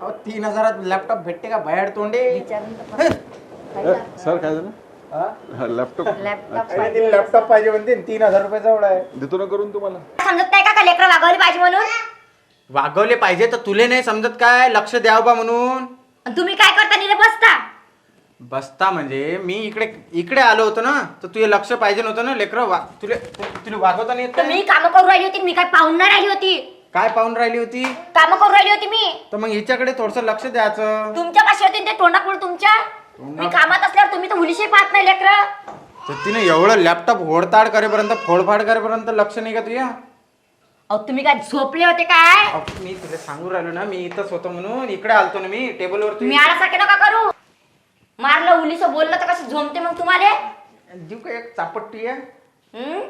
अहो 3000 लॅपटॉप भेटते का बाहेर तोंडे? सर काय झालं? लॅपटॉप लॅपटॉप पाहिजे म्हणते 3000 रुपये जवळ आहे. देतो ना करून तुम्हाला. समजत नाही का लेकरं वागवली पाहिजे म्हणून? वागवले पाहिजे तर तुले नाही समजत काय? लक्ष द्यावं बा म्हणून. आणि तुम्ही काय करता निरे बसता? बसता म्हणजे मी इकडे आलो होतो ना, तर तुझे लक्ष पाहिजे नव्हतं ना. लेकरं तुला वागवता नाही येत तर काय? मी कामं करून राहिली होती, मी काय पाहून नाही राहिली होती. काय पाहून राहिली होती? कामं करून राहिली होती मी. तर मग हिच्याकडे थोडस लक्ष द्यायचं. तुमच्या पाशी होती ते तोंडापुढे तुमच्या. मी कामात असल्यावर तुम्ही तर मुलीशी पाहत नाही लेकरं. तर तिने एवढं लॅपटॉप होडताड करेपर्यंत फोडफाड करेपर्यंत लक्ष नाही का तुझ्या? अहो तुम्ही काय झोपले होते काय? मी तुला सांगू राहिलो ना, मी इथंच होतो म्हणून इकडे आलतो ना मी टेबलवर. तुम्ही आळासारखे नका करू. मारलं उलीस बोललं तर कसं झोमते मग तुम्हाला? जीव का एक चापट्टी आहे.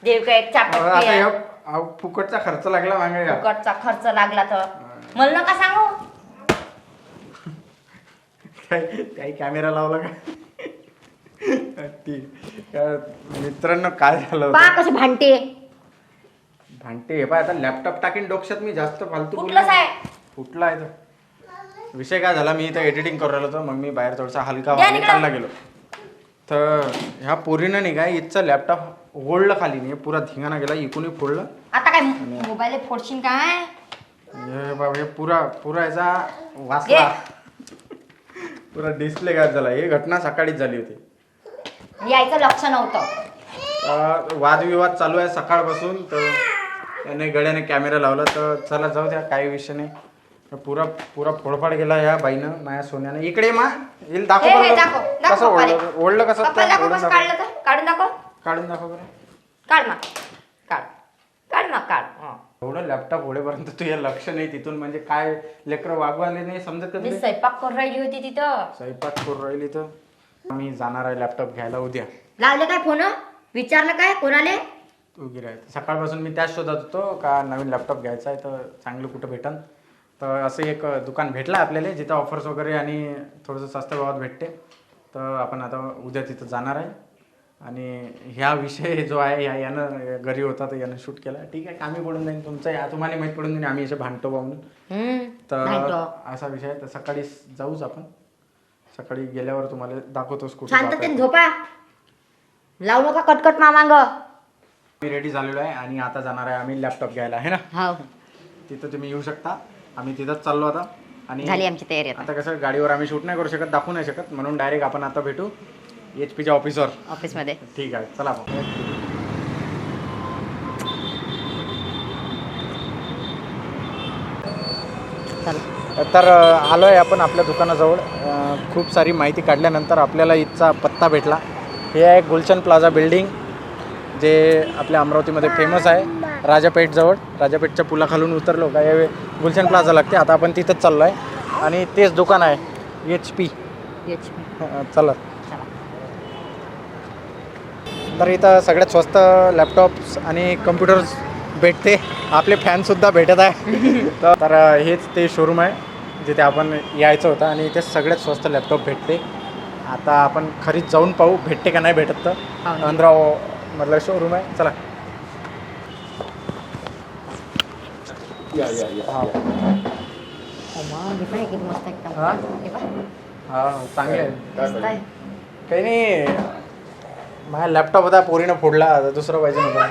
देव का एक चापट आता या फुकटचा खर्च लागला मागे का? फुकटचा खर्च लागला तर मला नका सांगू. काही कॅमेरा लावला का? ठीक. मित्रांनो काय झालं पहा होतं? कसे भांडते. भांडते हे पाय. आता लॅपटॉप टाकीन डोक्यात मी जास्त फालतू कुठलंच आहे? फुटला आहे तो विषय. काय झाला, मी इथं एडिटिंग करू राहिलो होतो. मग मी बाहेर थोडासा हलका द्या निघा. चालला गेलो. तर ह्या पोरीनं नाही काय इथचं लॅपटॉप ओढलं खाली नाही, पुरा धिंगाणा गेला. इकूनही फोडलं. आता काय मोबाईल फोडशील काय? हे बाबा हे पुरा याचा वाचला. पुरा डिस्प्ले गायब झाला. ही घटना सकाळीच झाली होती. यायचं लक्ष नव्हतं. वादविवाद चालू आहे सकाळपासून. तर त्याने गड्याने कॅमेरा लावला. तर चला जाऊ द्या, काही विषय नाही. पुरा फोडफाड गेला या बाईनं, माझ्या सोन्यानं. इकडे मा येईल दाखव हे, बरं. दाखव, कसं दाखव ओढलं कसं? पप्पाला दाखव कसं काढलं तर. काढून दाखव. काढून दाखव बरं. काढ मग. काढ मग काढ. एवढं लॅपटॉप ओढेपर्यंत तुझ्या लक्ष नाही तिथून. म्हणजे काय लेकरं वागवाले नाही समजत का मी तुला? स्वयंपाक करून राहिली होती तिथं. स्वयंपाक करून राहिली तर मी जाणार आहे लॅपटॉप घ्यायला उद्या. लावले काय फोन? विचारलं काय कोणाले? तू गिराय सकाळपासून मी त्याच शोधात होतो का नवीन लॅपटॉप घ्यायचा आहे, तर चांगलं कुठं भेटन. तर असं एक दुकान भेटलं आपल्याला जिथं ऑफर्स वगैरे आणि थोडंसं स्वस्त भावात भेटते. तर आपण आता उद्या तिथं जाणार आहे. आणि ह्या विषय जो आहे यानं घरी होता तर यानं शूट केला. ठीक आहे, कामी पडून जाईल तुमचं. तुम्हाला माहीत पडून जाईल आम्ही असे भांडतो बा म्हणून. तर असा विषय आहे. तर सकाळी जाऊच आपण. सकाळी गेल्यावर तुम्हाला दाखवतोच कुठे. शांततेने झोपा. लावू नका कटकट मामांग. मी रेडी झालेलो आहे आणि आता जाणार आहे आम्ही लॅपटॉप घ्यायला, आहे ना. हो, तिथं तुम्ही येऊ शकता. आम्ही तिथंच चाललो आता. आणि झाली आमची तयारी. आता कसं गाडीवर आम्ही शूट नाही करू शकत, दाखवू नाही शकत, म्हणून डायरेक्ट आपण आता भेटू HP च्या ऑफिसवर. ऑफिसमध्ये. ठीक आहे, चला आपण. तर आलो आहे आपण आपल्या दुकानाजवळ. खूप सारी माहिती काढल्यानंतर आपल्याला इथचा पत्ता भेटला. हे आहे गुलशन प्लाझा बिल्डिंग, जे आपल्या अमरावतीमध्ये फेमस आहे. राजापेठजवळ, राजापेठच्या पुलाखालून उतरलो का हे गुलशन प्लाझा लागते. आता आपण तिथंच चाललो आहे आणि तेच दुकान आहे HP. चला. तर इथं सगळ्यात स्वस्त लॅपटॉप्स आणि कम्प्युटर्स भेटते. आपले फॅनसुद्धा भेटत आहे. तर हेच ते शोरूम आहे जिथे आपण यायचं होतं आणि इथे सगळ्यात स्वस्त लॅपटॉप भेटते. आता आपण खरीच जाऊन पाहू भेटते का नाही भेटत. तर 15 मधला शोरूम आहे. चला. हा चांगले आहे. काही नाही, माझा लॅपटॉप होता पोरीनं फोडला. दुसरं पाहिजे नव्हतं.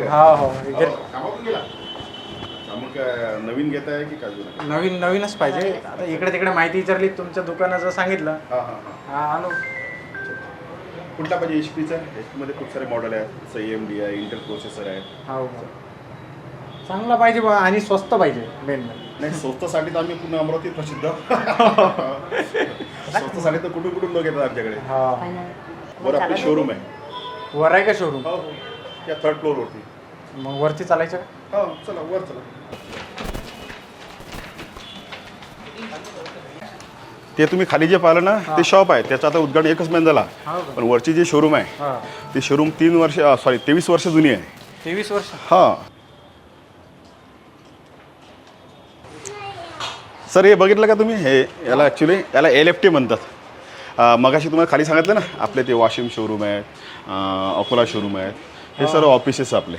हा हो, नवीन घेत आहे की काय? नवीनच पाहिजे. आता इकडे तिकडे माहिती विचारली, तुमच्या दुकानाचं सांगितलं. हा आलो. कुठला पाहिजे? HPचा. HP मध्ये खूप सारे मॉडेल आहेत. AMD आहे, इंटेल प्रोसेसर आहे. हो, चांगला पाहिजे बा आणि स्वस्त पाहिजे. मेन नाही, स्वस्तसाठी तर आम्ही पूर्ण अमरावतीत प्रसिद्ध. स्वस्तसाठी तर कुठून कुठून लोक येतात आमच्याकडे. वर आपलं शोरूम आहे. वर आहे का शोरूम? हो, या 3rd फ्लोअरवरती. मग वरती चालायचं का? हो, चला वर चला. ते तुम्ही खाली जे पाहिलं ना, ते शॉप आहे. त्याचं आता उद्घाटन 1च महिना झाला. पण वरची जी शोरूम आहे ती शोरूम 23 वर्ष जुनी आहे. 23 वर्ष? हां सर, हे बघितलं का तुम्ही? हे याला ॲक्च्युली LFT म्हणतात. मगाशी तुम्हाला खाली सांगितलं ना, आपले ते वाशिम शोरूम आहेत, अकोला शोरूम आहेत, हे सर्व ऑफिसेस आपले.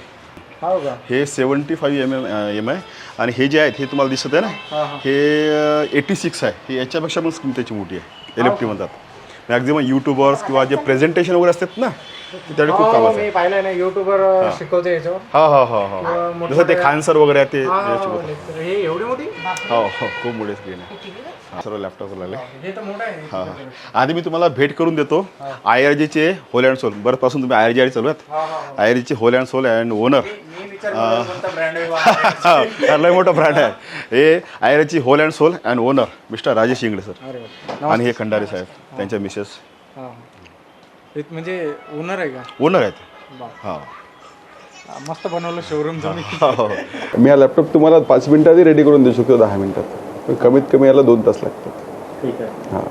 हो का? हे 75 mm आहे आणि हे जे आहेत हे तुम्हाला दिसत आहे ना हे 86 आहे. हे याच्यापेक्षा पण स्क्रीन त्याची मोठी आहे. LFT म्हणतात. मॅक्झिमम यूट्यूबर्स किंवा जे प्रेझेंटेशन वगैरे असतात ना त्याच्याकडे खूप कामाचं आहे. मी पाहिलंय ना युट्यूबवर शिकवते याच्यावर. हा जसं ते खान सर वगैरे आहे ते शिकवतात. हे एवढी मोठी? हो खूप मोठे स्क्रीन आहे. सर्व लॅपटॉप लागले. हे तर मोठं आहे. हां आधी मी तुम्हाला भेट करून देतो. IRGचे होल अँड सोल बरंचपासून तुम्ही IRG चालू आहेत. IRGचे whole and soul and owner लय मोठा ब्रँड आहे. हे IRGची whole and soul and owner mister Rajesh Ingle sir आणि हे खंडारे साहेब त्यांच्या मिसेस म्हणजे ओनर आहे का? ओनर आहेत. हां मस्त बनवलं शोरूम तुम्ही. मी हा लॅपटॉप तुम्हाला 5 मिनिटातही रेडी करून देऊ शकतो, 10 मिनिटात. पण कमीत कमी याला 2 तास लागतात. ठीक आहे. हां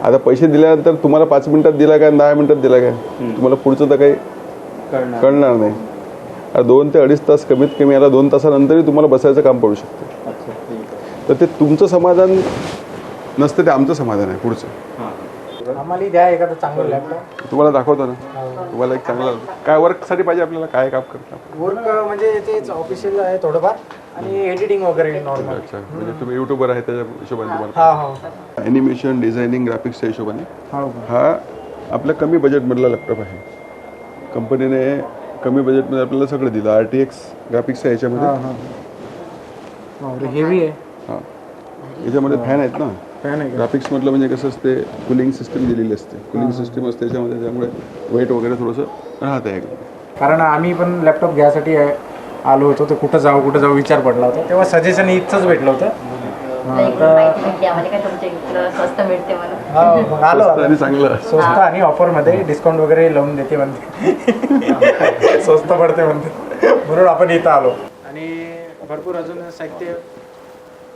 आता पैसे दिल्यानंतर तुम्हाला 5 मिनिटात दिला काय 10 मिनिटात दिला काय तुम्हाला पुढचं तर काही कळणार नाही. 2 ते 2.5 तास कमीत कमी याला 2 तासानंतरही तुम्हाला बसायचं काम पडू शकतं. तर ते तुमचं समाधान नसतं, ते आमचं समाधान आहे पुढचं. आम्हाला द्या एखादं चांगलं लॅपटॉप. तुम्हाला दाखवतो ना. तुम्हाला एक चांगलं काय वर्कसाठी पाहिजे आपल्याला, काय काम करता. वर्क म्हणजे तेच ऑफिशियल आहे थोडंफार आणि एडिटिंग वगैरे नॉर्मल. अच्छा म्हणजे तुम्ही युट्यूबर आहे त्याच्या हिशोबाने हा तुम्हाला हा ॲनिमेशन डिझायनिंग ग्राफिक्सच्या हिशोबाने हो. हा आपल्या कमी बजेटमधला लॅपटॉप आहे. कंपनीने कमी बजेटमध्ये आपल्याला सगळं दिलं. RTX ग्राफिक्स आहे याच्यामध्ये. हेवी आहे. हां याच्यामध्ये फॅन आहेत ना. फॅन आहे का? ग्राफिक्स म्हटलं म्हणजे कसं असते कुलिंग सिस्टीम दिलेली असते. कुलिंग सिस्टीम असते त्याच्यामध्ये, त्यामुळे वेट वगैरे थोडंसं राहत आहे. कारण आम्ही पण लॅपटॉप घ्यायसाठी आलो होतो तर कुठं जाऊ विचार पडला होता. तेव्हा सजेशन इथंच भेटलं होतं. आम्हाला काय तुमच्या इकडं स्वस्त मिळते म्हणून. मग आलो आणि चांगलं स्वस्त आणि ऑफरमध्ये डिस्काउंट वगैरे लावून देते म्हणते. स्वस्त पडते म्हणते म्हणून आपण इथं आलो. आणि भरपूर अजून साहित्य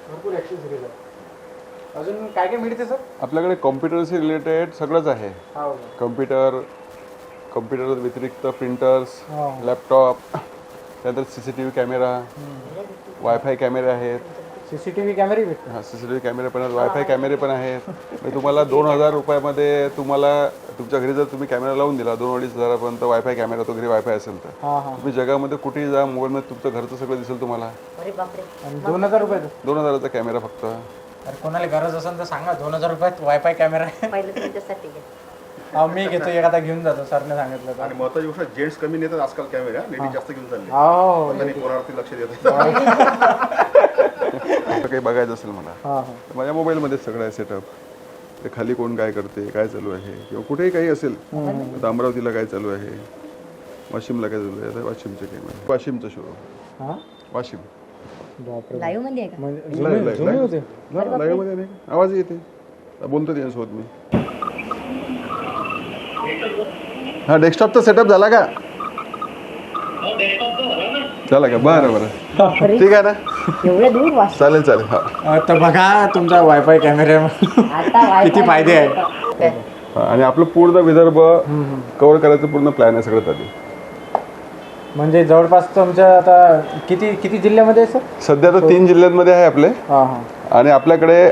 भरपूर ॲक्सेसरीज आहे. अजून काय काय मिळते सर? आपल्याकडे कॉम्प्युटरशी रिलेटेड सगळंच आहे. हो कम्प्युटर व्यतिरिक्त प्रिंटर्स, लॅपटॉप, त्यानंतर CCTV कॅमेरा, वायफाय कॅमेरे आहेत. CCTV कॅमेरे भेटते. हां CCTV कॅमेरे पण आहेत, वायफाय कॅमेरे पण आहेत. म्हणजे तुम्हाला 2,000 रुपयामध्ये तुम्हाला तुमच्या घरी जर तुम्ही कॅमेरा लावून दिला 2-2.5 हजारापर्यंत वायफाय कॅमेरा, तो घरी वायफाय असेल तर तुम्ही जगामध्ये कुठेही जा मोबाईलमध्ये तुमचं घरचं सगळं दिसेल तुम्हाला. अरे बापरे. आणि 2,000 रुपये. 2,000चा कॅमेरा फक्त. अरे कोणाला गरज असेल तर सांगा. 2,000 रुपयात वायफाय कॅमेरा आहे. पहिलं तुमच्यासाठी घे. मी घेतो एखादा घेऊन जातो सरने सांगितलं तर. आणि महत्वाची गोष्ट जेंट्स कमी नेतात आजकाल कॅमेरा, लेडीज जास्त घेऊन चालले. हो त्यांनी पोरावरती लक्ष देतात. असं काही बघायचं असेल मला तर माझ्या मोबाईलमध्ये सगळं आहे सेटअप. ते खाली कोण काय करते, काय चालू आहे, किंवा कुठेही काही असेल. आता अमरावतीला काय चालू आहे, वाशिमला काय चालू आहे. आता वाशिमचे कॅमेरा, वाशिमचं शोरूम, वाशिम लाईव्ह मध्ये आहे का? लाईव्ह मध्ये नाही आवाज येते. बोलतो त्याच्यासोबत मी. हा डेस्कटॉपचा सेटअप झाला का? झाला का? बरं ठीक आहे ना. एवढे दूर वाश. चालेल हा. तर बघा तुमचा वायफाय कॅमेरा आता किती फायदे आहे. आणि आपलं पूर्ण विदर्भ कव्हर करायचं पूर्ण प्लॅन आहे सगळं आधी. म्हणजे जवळपास तुमच्या आता किती जिल्ह्यामध्ये आहे सर? सध्या तर 3 जिल्ह्यांमध्ये आहे आपले. आणि आपल्याकडे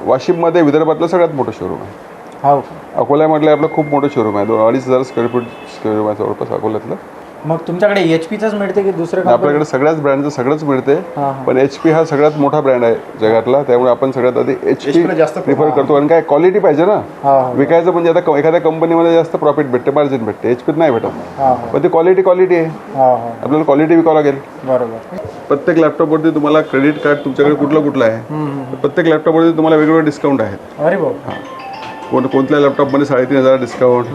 वाशिममध्ये विदर्भातलं सगळ्यात मोठं शोरूम आहे. हो. अकोल्यामधलं आपलं खूप मोठं शोरूम आहे. 2-2.5 स्क्वेअर फूट शोरूम आहे जवळपास अकोल्यातलं. मग तुमच्याकडे HPचंच मिळते की दुसरं? आपल्याकडे सगळ्याच ब्रँडचं सगळंच मिळते. पण HP हा सगळ्यात मोठा ब्रँड आहे जगातला. त्यामुळे आपण सगळ्यात आधी HP जास्त प्रिफर करतो. आणि काय क्वालिटी पाहिजे ना. विकायचं म्हणजे आता एखाद्या कंपनीमध्ये जास्त प्रॉफिट भेटते, मार्जिन भेटते. HP नाही भेटत. पण ती क्वालिटी आहे. आपल्याला क्वालिटी विकावं लागेल. बरोबर. प्रत्येक लॅपटॉपवरती तुम्हाला क्रेडिट कार्ड तुमच्याकडे कुठलं आहे. प्रत्येक लॅपटॉपवरती तुम्हाला वेगवेगळे डिस्काउंट आहेत. अरे भाऊ. कोणत्या लॅपटॉपमध्ये 3,500 डिस्काउंट,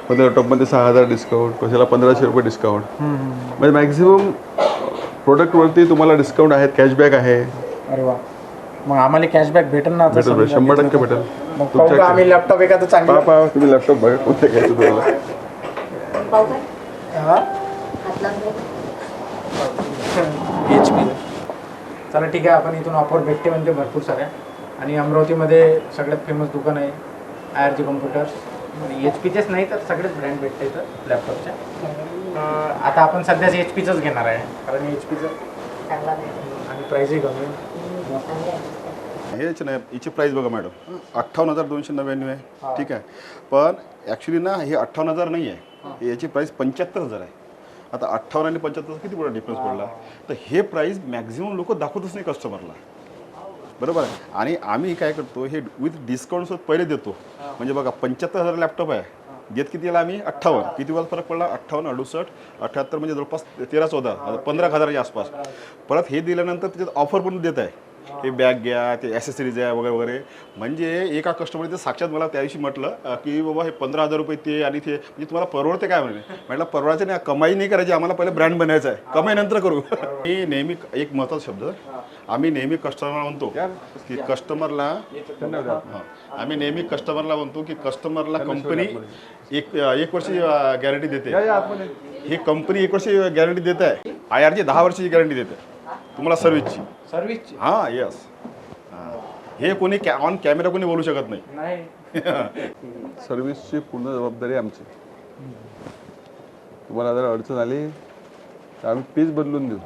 कोणत्या लॅपटॉपमध्ये 6,000 डिस्काउंट, कशाला 1,500 रुपये डिस्काउंट. म्हणजे मॅक्झिमम प्रोडक्टवरती तुम्हाला डिस्काउंट आहेत, कॅशबॅक आहे. अरे वा. मग आम्हाला कॅशबॅक भेटेल ना? 100% भेटेल. मग आम्ही लॅपटॉप एखादं चांगलं पहा तुम्ही लॅपटॉप बघा कोणते घ्यायचं तुम्हाला. पाहू काय? HP. चला ठीक आहे. आपण इथून ऑफर भेटते म्हणजे भरपूर साऱ्या. आणि अमरावतीमध्ये सगळ्यात फेमस दुकान आहे IRG कॉम्प्युटर्स. आणि HPचेच नाही तर सगळेच ब्रँड भेटते इथं लॅपटॉपच्या. आता आपण सध्याच HPचंच घेणार आहे कारण HPचं चांगला नाही. आणि प्राईजही कमी. हेच नाही याची प्राईस बघा मॅडम 58,299 आहे. ठीक आहे. पण ॲक्च्युली ना हे 58,000 नाही आहे. याची प्राईस 75,000 आहे. आता 58 आणि 75 किती मोठा डिफरन्स पडला. तर हे प्राईस मॅक्झिमम लोक दाखवतच नाही कस्टमरला, बरोबर आहे. आणि आम्ही काय करतो, हे विथ डिस्काउंटसोबत पहिले देतो. म्हणजे बघा 75,000 लॅपटॉप आहे, देत किती याला आम्ही 58. किती वेळा फरक पडला? 58, 68, 78 म्हणजे जवळपास 13-14 15,000च्या आसपास. परत हे दिल्यानंतर त्याच्यात ऑफर पण देत आहे. हे बॅग घ्या, ते ॲसेसरीज आहे वगैरे वगैरे. म्हणजे एका कस्टमरने साक्षात मला त्या दिवशी म्हटलं की बाबा हे 15,000 रुपये ते आणि ते म्हणजे तुम्हाला परवडते काय म्हणे. म्हटलं परवडायचं नाही, कमाई नाही करायची, आम्हाला पहिले ब्रँड बनायचं आहे, कमाई नंतर करू. मी नेहमी एक महत्त्वाचा शब्द आम्ही नेहमी कस्टमरला म्हणतो की कस्टमरला आम्ही नेहमी कस्टमरला म्हणतो की कस्टमरला कंपनी एक वर्षी गॅरंटी देते. ही कंपनी 1 वर्ष गॅरंटी देत आहे. IRG 10 वर्षाची गॅरंटी देते तुम्हाला सर्व्हिसची. हां येस, हे कोणी ऑन कॅमेरा कोणी बोलू शकत नाही. सर्व्हिसची पूर्ण जबाबदारी आमची. तुम्हाला जर अडचण आली तर आम्ही पीस बदलून देऊ.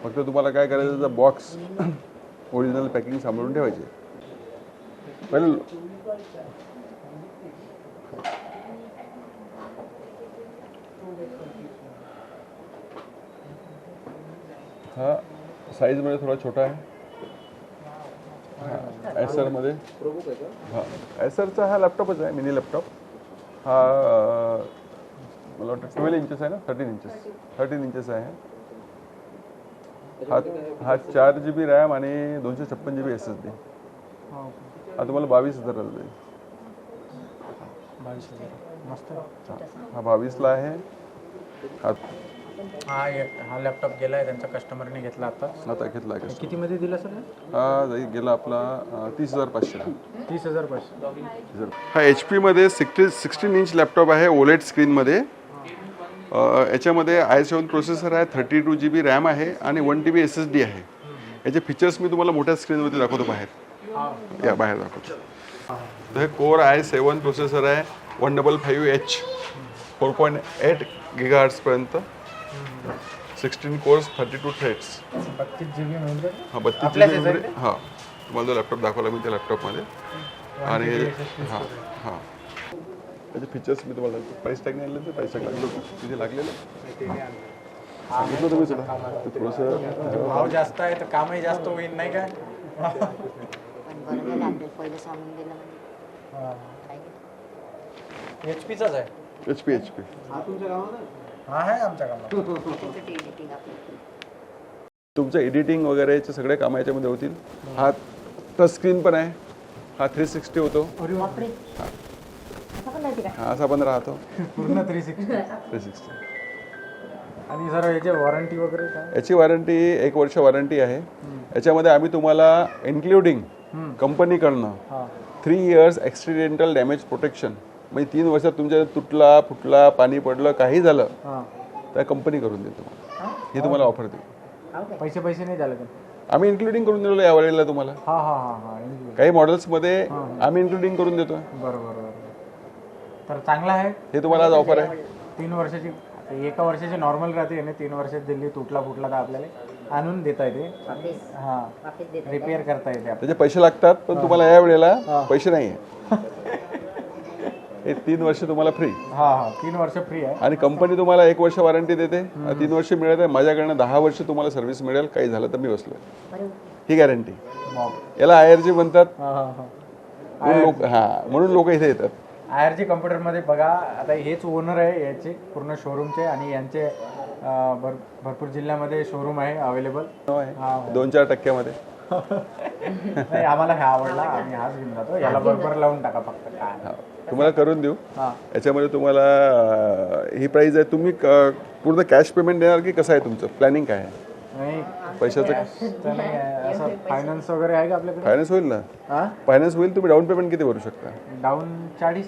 फक्त तुम्हाला काय करायचं, त्याचा बॉक्स ओरिजिनल पॅकिंग सांभाळून ठेवायचे. पहिले हा साईजमध्ये थोडा छोटा आहे. एसरमध्ये हां एसरचा हा लॅपटॉपच आहे, मिनी लॅपटॉप. हा मला वाटतं 12 इंचेस आहे ना, 13 इंचेस आहे. हा 4 GB रॅम आणि 256 GB SSD. हा तुम्हाला 22,000ला जाईल. 22,000 मस्त. हा 22ला आहे. हा लॅपटॉप गेला आहे, त्यांच्या कस्टमरने घेतला आता घेतला आहे. कितीमध्ये दिला सर? हा गेला आपला 30,500. 30,500. हा HP मध्ये 16 इंच लॅपटॉप आहे, OLED स्क्रीनमध्ये. याच्यामध्ये i7 प्रोसेसर आहे, 32 GB रॅम आहे आणि 1 TB SSD आहे. याचे फीचर्स मी तुम्हाला मोठ्या स्क्रीनवरती दाखवतो बाहेर. या बाहेर दाखवतो. तर हे कोर i7 प्रोसेसर आहे, 155H 4.8 GHz पर्यंत. 16 कोर्स, 32 थ्रेड्स. 32 GB म्हणजे हां 32 GB म्हणजे हां तुम्हाला जो लॅपटॉप दाखवला मी त्या लॅपटॉपमध्ये. आणि हां हां त्याचे फीचर्स मी तुम्हाला प्राईस टॅग नाही आणलं, तर प्राईस टॅग लागलो तिथे लागलेलं सांगितलं तुम्ही सुद्धा. थोडंसं भाव जास्त आहे तर कामही जास्त होईल नाही काय? HP-चाच आहे. HP हा आहे आमच्या कामात. तुमचं एडिटिंग वगैरेचे सगळे कामं याच्यामध्ये होतील. हा टच स्क्रीन पण आहे. हा 360 होतो. हा असा पण राहतो पूर्ण 360. आणि सर याची वॉरंटी वगैरे काय? याची वॉरंटी 1 वर्ष वॉरंटी आहे. याच्यामध्ये आम्ही तुम्हाला इन्क्लुडिंग कंपनीकडनं 3 years ॲक्सिडेंटल डॅमेज प्रोटेक्शन, म्हणजे 3 वर्षात तुमच्या तुटला फुटला पाणी पडलं काही झालं तर कंपनी करून देतो. ही तुम्हाला ऑफर देऊ. पैसे नाही झाले तर आम्ही इन्क्लुडिंग करून दिलेलं या वेळेला तुम्हाला. काही मॉडेल्समध्ये आम्ही इन्क्लुडिंग करून देतो. बरोबर. तर चांगला आहे. हे तुम्हाला आज ऑफर आहे. 3 वर्षाची, 1 वर्षाची नॉर्मल राहते आणि 3 वर्षात दिल्ली तुटला फुटला तर आपल्याला आणून देता येते. रिपेअर करता येते. त्याचे पैसे लागतात, पण तुम्हाला या वेळेला पैसे नाही आहे. हे 3 वर्ष तुम्हाला फ्री. 3 वर्ष फ्री आहे. आणि कंपनी तुम्हाला 1 वर्ष वॉरंटी देते. 3 वर्ष मिळत आहे. माझ्याकडनं 10 वर्ष तुम्हाला सर्व्हिस मिळेल. काही झालं तर मी बसलो, ही गॅरंटी. याला IRG म्हणतात. म्हणून लोक इथे येतात. IRG कम्प्युटरमध्ये बघा, आता हेच ओनर आहे याचे पूर्ण शोरूमचे आणि यांचे भरपूर जिल्ह्यामध्ये शोरूम आहे अवेलेबल. 2-4% नाही, आम्हाला हा आवडला, आम्ही हाच घेऊन जातो. याला बरोबर लावून टाका फक्त. काय तुम्हाला करून देऊ. याच्यामध्ये तुम्हाला ही प्राईस आहे. तुम्ही पूर्ण कॅश पेमेंट देणार की कसं आहे तुमचं प्लॅनिंग काय आहे? पैशाचं असं फायनान्स वगैरे आहे का आपल्याकडे? फायनान्स होईल ना. फायनान्स होईल. तुम्ही डाऊन पेमेंट किती भरू शकता? डाऊन 40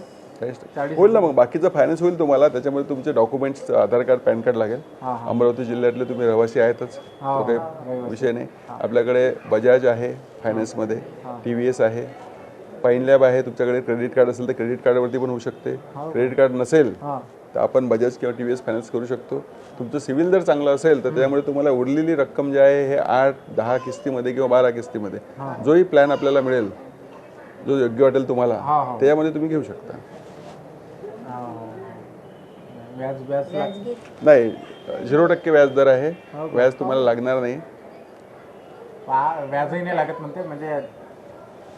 होईल ना. मग बाकीचं फायनान्स होईल तुम्हाला. त्याच्यामध्ये तुमचे डॉक्युमेंट्स, आधार कार्ड, पॅन कार्ड लागेल. अमरावती जिल्ह्यातले तुम्ही रहिवासी आहेतच, तो काही विषय नाही. आपल्याकडे बजाज आहे फायनान्समध्ये, TVS आहे, पाईन लॅब आहे. तुमच्याकडे क्रेडिट कार्ड असेल तर क्रेडिट कार्डवरती पण होऊ शकते. क्रेडिट कार्ड नसेल तर आपण बजाज किंवा TVS फायनान्स करू शकतो. तुमचं सिव्हिल जर चांगलं असेल तर त्यामुळे तुम्हाला उरलेली रक्कम जी आहे हे 8-10 किस्तीमध्ये किंवा 12 किस्तीमध्ये जोही प्लॅन आपल्याला मिळेल, जो योग्य वाटेल तुम्हाला, त्याच्यामध्ये तुम्ही घेऊ शकता. व्याज व्याज व्याज घे. नाही 0% व्याज दर आहे. व्याज तुम्हाला लागणार नाही. व्याजही नाही लागत म्हणते, म्हणजे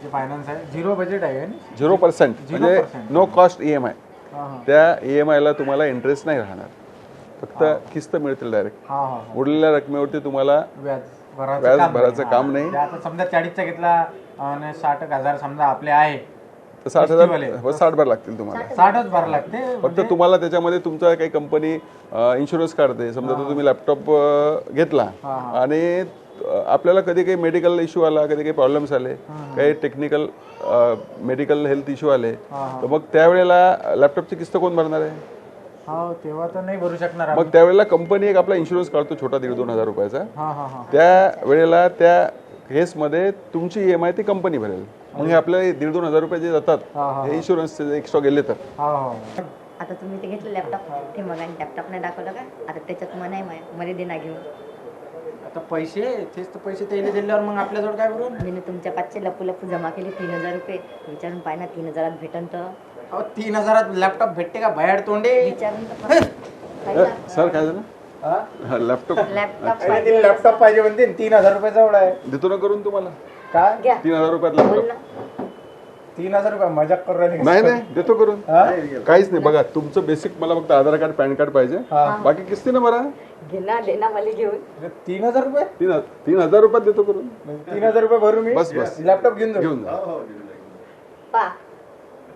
जे फायनान्स आहे 0 बजेट आहे ना? 0% म्हणजे 0%. No cost EMI. हां हां त्या EMI ला तुम्हाला इंटरेस्ट नाही राहणार, फक्त किस्त मिळतील डायरेक्ट. हां हां उरलेल्या रकमेवरती तुम्हाला व्याज व्याज भरायचं काम नाही. म्हणजे आता समजा 40चा घेतला आणि 60,000 समजा आपले आहे, तर 60,000 60 भर लागतील तुम्हाला. 60च भरावं लागते. फक्त तुम्हाला त्याच्यामध्ये तुमचा काही कंपनी इन्शुरन्स काढते. समजा तो तुम्ही लॅपटॉप घेतला आणि आपल्याला कधी काही मेडिकल इश्यू आला, कधी काही प्रॉब्लेम्स आले, काही टेक्निकल मेडिकल हेल्थ इश्यू आले, तर मग त्यावेळेला लॅपटॉपची किस्त कोण भरणार आहे? हो तेव्हा तर नाही भरू शकणार. मग त्यावेळेला कंपनी एक आपला इन्शुरन्स काढतो छोटा 1,500-2,000 हजार रुपयाचा. हां हां हां त्या वेळेला त्या केसमध्ये तुमची EMI ती कंपनी भरेल. मग हे आपल्या 1,500-2,000 हजार रुपये जे जातात हे इन्शुरन्सचे एक्स्ट्रा गेले तर. हो हो आता तुम्ही ते घेतलं लॅपटॉप, ते मग लॅपटॉप नाही दाखवलं का? आता त्याच्यात मनाई मध्ये दे ना घेऊन. आता पैसे तेच तर पैसे त्याला दिल्यावर मग आपल्याजवळ काय करू? मी तुमच्या पाचशे लपू जमा केले 3,000 रुपये. विचारून पाय ना 3,000 भेटन तर. अहो 3,000 लॅपटॉप भेटते का बाहेर तोंडे? विचारून तर पाहिजे. सर काय झालं? हा? लॅपटॉप लॅपटॉप अरे ते लॅपटॉप पाहिजे म्हणते 3,000 रुपये जवळ आहे. देतो ना करून तुम्हाला. काय घ्या 3,000 रुपयात बोल लॅपटॉप. ना. 3,000 रुपये मजाक करू राहिले? नाही नाही देतो करून. हा? काहीच नाही. बघा तुमचं बेसिक मला फक्त आधार कार्ड पॅन कार्ड पाहिजे. बाकी किस्तीनं भरा. घे ना दे ना मला घेऊन. 3,000 रुपये? 3,000 रुपयात देतो करून. 3,000 रुपये भरू मी? बस, बस. लॅपटॉप घेऊन जाऊ. घेऊन जा. पा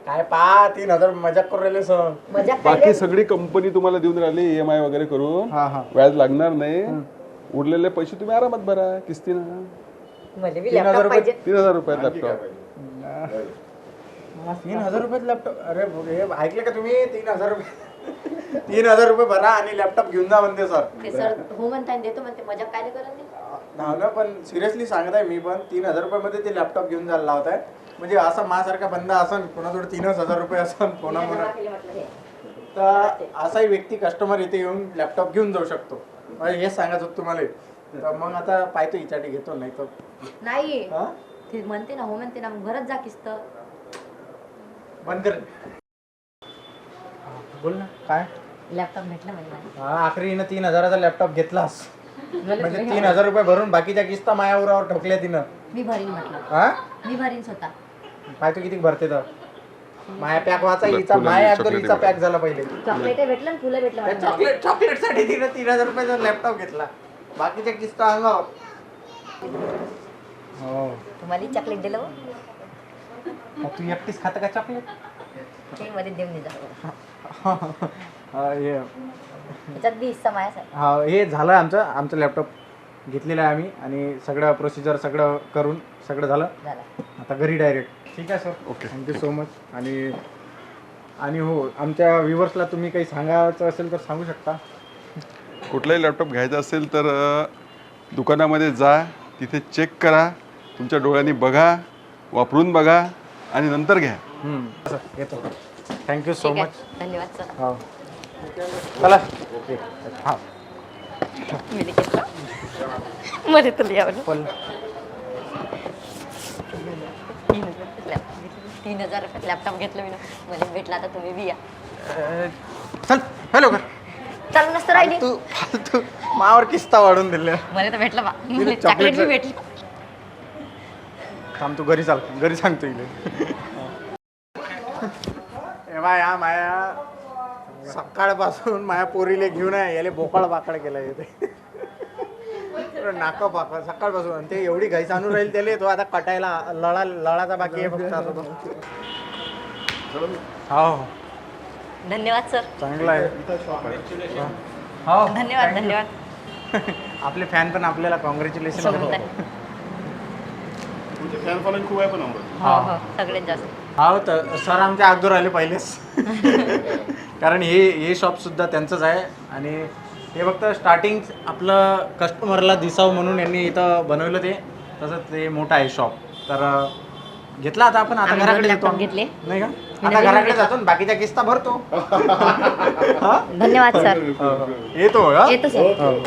काय 3,000 मजाक करू राहिले सर? मजाक बाकी सगळी कंपनी तुम्हाला देऊन राहिली EMI वगैरे करून. हा हा व्याज लागणार नाही. उरलेले पैसे तुम्ही आरामात भरा किस्तीनं. मला बी लॅपटॉप पाहिजे. 3,000 रुपयात लॅपटॉप. 3,000 रुपये लॅपटॉप? अरे हे ऐकलं का तुम्ही? 3,000 रुपये 3,000 रुपये भरा आणि लॅपटॉप घेऊन जा म्हणते सर. ते सर हो म्हणता देतो म्हणते. मजाक काय करत ते? ना ना पण सिरियसली सांगत आहे मी पण 3,000 रुपयामध्ये ते लॅपटॉप घेऊन जायला लावत आहे. म्हणजे असा माझ्यासारखा बंदा असन कोणाजवळ 3,000 रुपये असन कोणामुळे, जमा केले म्हटलं हे. तर असाही व्यक्ती कस्टमर इथे येऊन लॅपटॉप घेऊन जाऊ शकतो. म्हणजे हेच सांगत होतं तुम्हाला. तर मग आता पाहतो हिच्यासाठी घेतो, नाही तर नाही हा? ते म्हणते ना हो म्हणते ना मग भरत जा किस्त. बंद कर. बोल ना काय? लॅपटॉप भेटला म्हणजे हा आखरी हिनं 3,000चा लॅपटॉप घेतलास म्हणजे 3,000 रुपये भरून बाकीच्या किस्ता मायावर ठोकल्या तिनं. मी भरीन म्हटलं. हा मी भरीन स्वतः. पाहतो किती भरते तर. माया पॅक वाचा हिचा माया अगोदर हिचा पॅक झाला पहिले. चॉकलेट भेटलं फुलं भेटलं मला. चॉकलेट साठी तिनं 3,000 रुपयाचा लॅपटॉप घेतला, बाकीच्या किस्ता अंगावर. हो तुम्हाला चॉकलेट दिलं हो? तू एकटीच खातं का चॉकलेट? ते मध्ये देऊन दे जा. हे त्याच्यात बी हिस्सा मायाच आहे. हा हे झालं आमचं लॅपटॉप घेतलेलं आहे आम्ही आणि सगळं प्रोसिजर सगळं करून सगळं झालं. झाला. आता घरी डायरेक्ट. ठीक आहे sir. Okay. Thank you so much. आणि हो आमच्या व्ह्युअर्सला तुम्ही काही सांगायचं असेल तर सांगू शकता. कुठलाही लॅपटॉप घ्यायचा असेल तर दुकानामध्ये जा, तिथे चेक करा, तुमच्या डोळ्यांनी बघा, वापरून बघा आणि नंतर घ्या. सर येतो. थँक्यू सो ठीक मच. आहे. धन्यवाद सर. हो चला. हां मी घेतलं. मध्ये तुला यावं. पण 3,000 रुपयात लॅपटॉप घेतलं मी ना. मध्ये भेटला आता तुम्ही बी या. चल हॅलो कर. चालू नसतं राहिली. तू फालतू मावर किस्ता वाढून दिले. मला तर भेटलं बा. तिने चॉकलेट बी chocolate- भेटली. थांब तू घरी चाल, घरी सांगतो इले. एव्हा या माया सकाळपासून माया पोरीले घेऊन आहे याले बोकाळ बाकड केला येते. नाका पाकड सकाळपासून आणि ते एवढी घाईस आणून राहील त्याले तो आता कटायला लळाचा बाकी आहे फक्त आता तो. हो धन्यवाद सर. चांगला आहे. हो धन्यवाद धन्यवाद. आपले फॅन पण आपल्याला कॉंग्रॅच्युलेशन. सोबत आहे. तुमचे फॅन फॉलोइंग खूप आहे पण आम्हाला. हो हो सगळ्यात जास्त. हो तर सर आमच्या अगोदर आले पहिलेच. कारण हे शॉपसुद्धा त्यांचंच आहे आणि हे फक्त स्टार्टिंग आपलं कस्टमरला दिसावं म्हणून यांनी इथं बनवलं ते. तसंच ते मोठं आहे शॉप. तर घेतला आता आपण. आता आम्ही घराकडे दोन जातो. laptop घेतले. नाही का? मी आता नवीन घराकडे घेतला. जातो आणि बाकीच्या किस्ता भरतो. धन्यवाद सर. येतो का? येतो सर.